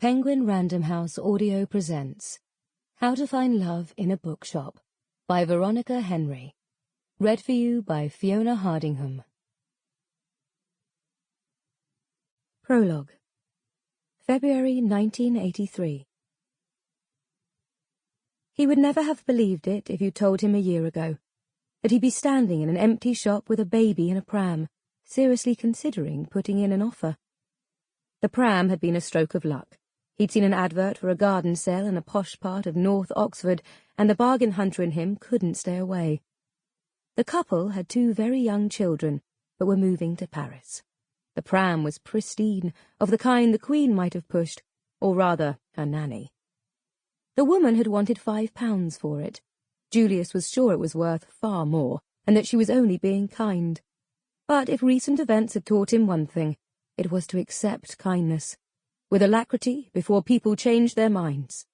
Penguin Random House Audio presents How to Find Love in a Bookshop by Veronica Henry. Read for you by Fiona Hardingham. Prologue. February 1983. He would never have believed it if you told him a year ago, that he'd be standing in an empty shop with a baby in a pram, seriously considering putting in an offer. The pram had been a stroke of luck. He'd seen an advert for a garden sale in a posh part of North Oxford, and the bargain hunter in him couldn't stay away. The couple had 2 very young children, but were moving to Paris. The pram was pristine, of the kind the Queen might have pushed, or rather, her nanny. The woman had wanted £5 for it. Julius was sure it was worth far more, and that she was only being kind. But if recent events had taught him one thing, it was to accept kindness, with alacrity before people changed their minds.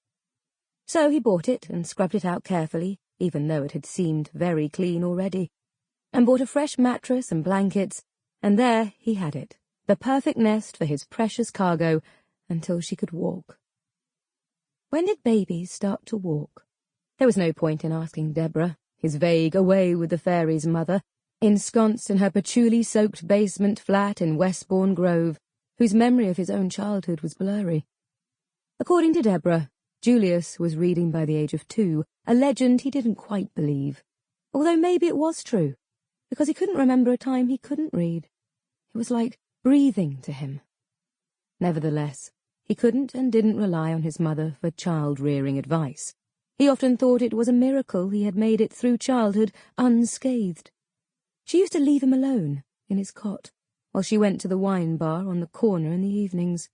So he bought it and scrubbed it out carefully, even though it had seemed very clean already, and bought a fresh mattress and blankets, and there he had it, the perfect nest for his precious cargo, until she could walk. When did babies start to walk? There was no point in asking Deborah, his vague away with the fairies' mother, ensconced in her patchouli-soaked basement flat in Westbourne Grove, whose memory of his own childhood was blurry. According to Deborah, Julius was reading by the age of 2, a legend he didn't quite believe, although maybe it was true, because he couldn't remember a time he couldn't read. It was like breathing to him. Nevertheless, he couldn't and didn't rely on his mother for child-rearing advice. He often thought it was a miracle he had made it through childhood unscathed. She used to leave him alone in his cot, while she went to the wine bar on the corner in the evenings.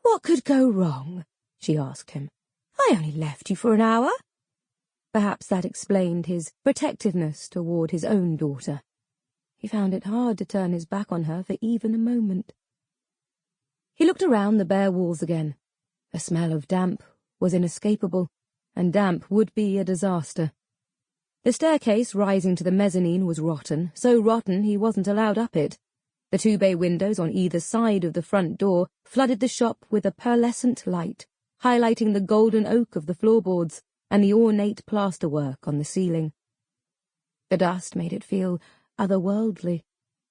"What could go wrong?" she asked him. "I only left you for an hour." Perhaps that explained his protectiveness toward his own daughter. He found it hard to turn his back on her for even a moment. He looked around the bare walls again. The smell of damp was inescapable, and damp would be a disaster. The staircase rising to the mezzanine was rotten, so rotten he wasn't allowed up it. The 2 bay windows on either side of the front door flooded the shop with a pearlescent light, highlighting the golden oak of the floorboards and the ornate plasterwork on the ceiling. The dust made it feel otherworldly.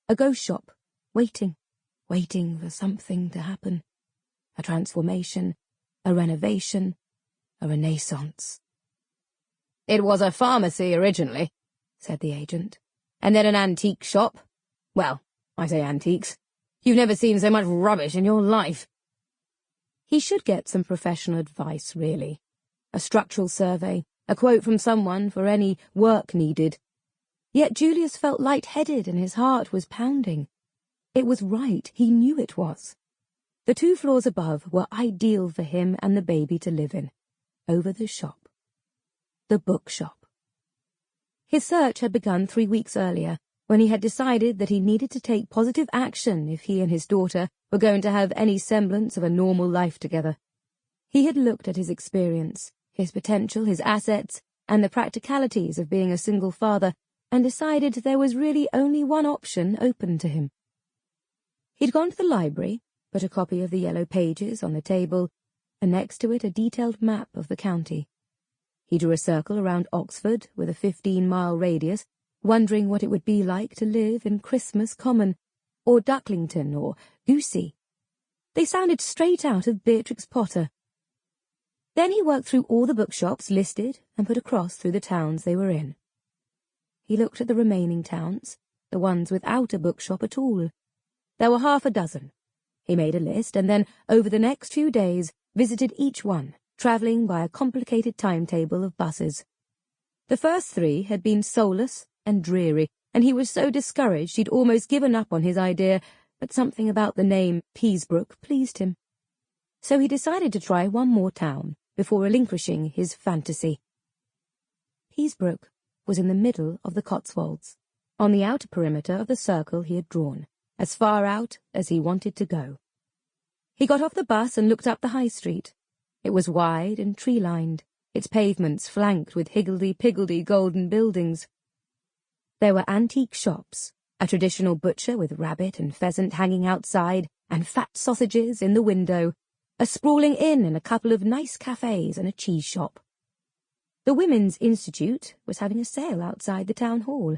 A ghost shop, waiting for something to happen. A transformation, a renovation, a renaissance. "It was a pharmacy originally," said the agent, "and then an antique shop. Well, I say antiques. You've never seen so much rubbish in your life." He should get some professional advice, really. A structural survey, a quote from someone for any work needed. Yet Julius felt light-headed and his heart was pounding. It was right, he knew it was. The 2 floors above were ideal for him and the baby to live in. Over the shop. The bookshop. His search had begun 3 weeks earlier, when he had decided that he needed to take positive action if he and his daughter were going to have any semblance of a normal life together. He had looked at his experience, his potential, his assets, and the practicalities of being a single father, and decided there was really only one option open to him. He'd gone to the library, put a copy of the Yellow Pages on the table, and next to it a detailed map of the county. He drew a circle around Oxford with a 15-mile radius, wondering what it would be like to live in Christmas Common, or Ducklington, or Goosey. They sounded straight out of Beatrix Potter. Then he worked through all the bookshops listed and put a cross through the towns they were in. He looked at the remaining towns, the ones without a bookshop at all. There were half a dozen. He made a list and then, over the next few days, visited each one, travelling by a complicated timetable of buses. The first 3 had been soulless and dreary, and he was so discouraged he'd almost given up on his idea, but something about the name Peasebrook pleased him. So he decided to try one more town before relinquishing his fantasy. Peasebrook was in the middle of the Cotswolds, on the outer perimeter of the circle he had drawn, as far out as he wanted to go. He got off the bus and looked up the high street. It was wide and tree-lined, its pavements flanked with higgledy-piggledy golden buildings. There were antique shops, a traditional butcher with rabbit and pheasant hanging outside, and fat sausages in the window, a sprawling inn and a couple of nice cafes and a cheese shop. The Women's Institute was having a sale outside the town hall.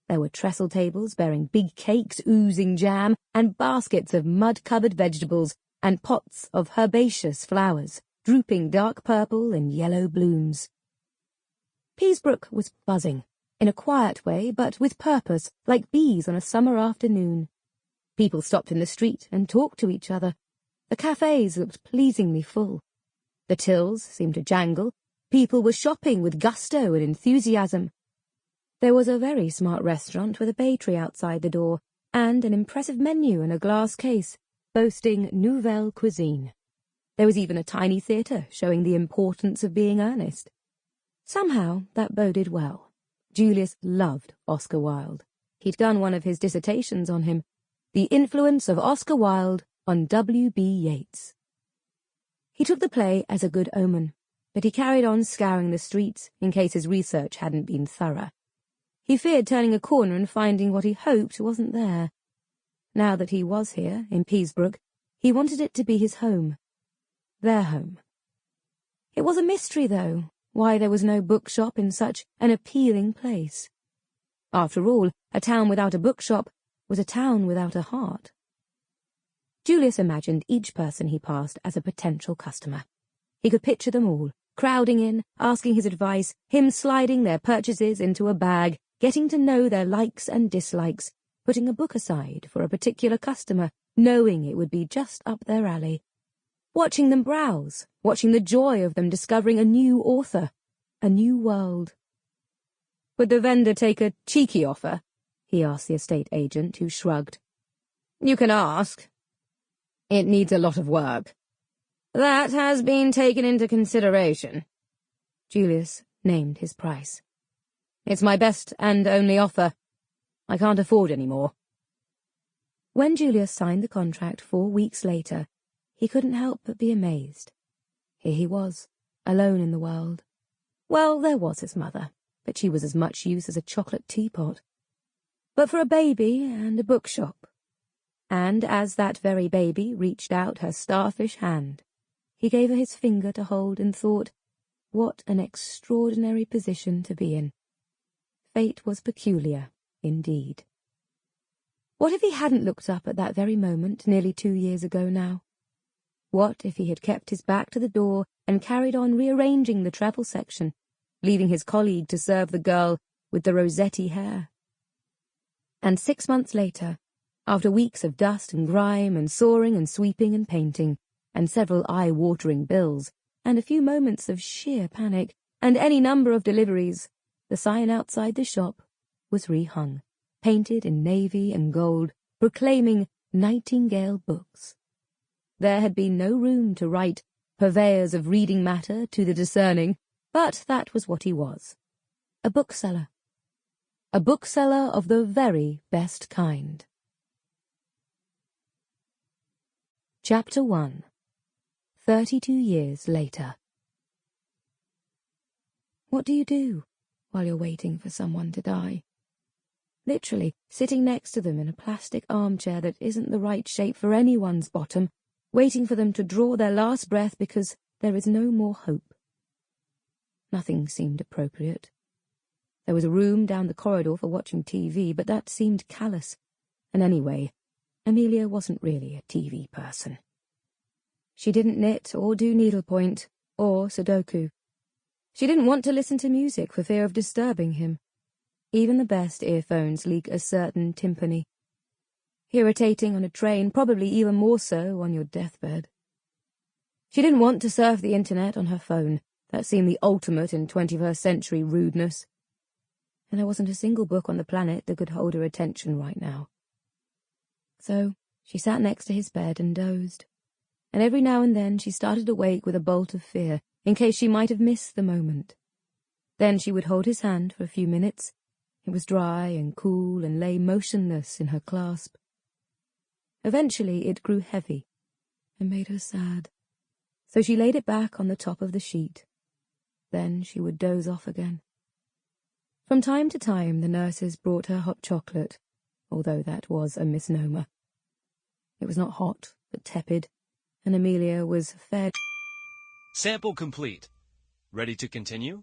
There were trestle tables bearing big cakes oozing jam and baskets of mud-covered vegetables and pots of herbaceous flowers, drooping dark purple and yellow blooms. Peasebrook was buzzing, in a quiet way but with purpose, like bees on a summer afternoon. People stopped in the street and talked to each other. The cafes looked pleasingly full. The tills seemed to jangle. People were shopping with gusto and enthusiasm. There was a very smart restaurant with a bay tree outside the door, and an impressive menu in a glass case, boasting nouvelle cuisine. There was even a tiny theatre showing the importance of being earnest. Somehow that boded well. Julius loved Oscar Wilde. He'd done one of his dissertations on him, The Influence of Oscar Wilde on W.B. Yeats. He took the play as a good omen, but he carried on scouring the streets in case his research hadn't been thorough. He feared turning a corner and finding what he hoped wasn't there. Now that he was here, in Peasebrook, he wanted it to be his home. Their home. It was a mystery, though, why there was no bookshop in such an appealing place. After all, a town without a bookshop was a town without a heart. Julius imagined each person he passed as a potential customer. He could picture them all, crowding in, asking his advice, him sliding their purchases into a bag, getting to know their likes and dislikes, putting a book aside for a particular customer, knowing it would be just up their alley. Watching them browse, watching the joy of them discovering a new author, a new world. Would the vendor take a cheeky offer? He asked the estate agent, who shrugged. You can ask. It needs a lot of work. That has been taken into consideration. Julius named his price. It's my best and only offer. I can't afford any more. When Julius signed the contract 4 weeks later, he couldn't help but be amazed. Here he was, alone in the world. Well, there was his mother, but she was as much use as a chocolate teapot. But for a baby and a bookshop. And as that very baby reached out her starfish hand, he gave her his finger to hold and thought, what an extraordinary position to be in. Fate was peculiar, indeed. What if he hadn't looked up at that very moment, nearly 2 years ago now? What if he had kept his back to the door and carried on rearranging the travel section, leaving his colleague to serve the girl with the rosetti hair? And 6 months later, after weeks of dust and grime and sawing and sweeping and painting, and several eye-watering bills, and a few moments of sheer panic, and any number of deliveries, the sign outside the shop was rehung, painted in navy and gold, proclaiming Nightingale Books. There had been no room to write purveyors of reading matter to the discerning, but that was what he was. A bookseller. A bookseller of the very best kind. Chapter 1. 32 years later. What do you do while you're waiting for someone to die? Literally, sitting next to them in a plastic armchair that isn't the right shape for anyone's bottom, waiting for them to draw their last breath because there is no more hope. Nothing seemed appropriate. There was a room down the corridor for watching TV, but that seemed callous. And anyway, Emilia wasn't really a TV person. She didn't knit or do needlepoint or Sudoku. She didn't want to listen to music for fear of disturbing him. Even the best earphones leak a certain timpani. Irritating on a train, probably even more so on your deathbed. She didn't want to surf the internet on her phone. That seemed the ultimate in 21st century rudeness. And there wasn't a single book on the planet that could hold her attention right now. So she sat next to his bed and dozed. And every now and then she started awake with a bolt of fear, in case she might have missed the moment. Then she would hold his hand for a few minutes. It was dry and cool and lay motionless in her clasp. Eventually it grew heavy and made her sad. So she laid it back on the top of the sheet. Then she would doze off again. From time to time the nurses brought her hot chocolate, although that was a misnomer. It was not hot, but tepid, and Emilia was fed. Sample complete. Ready to continue?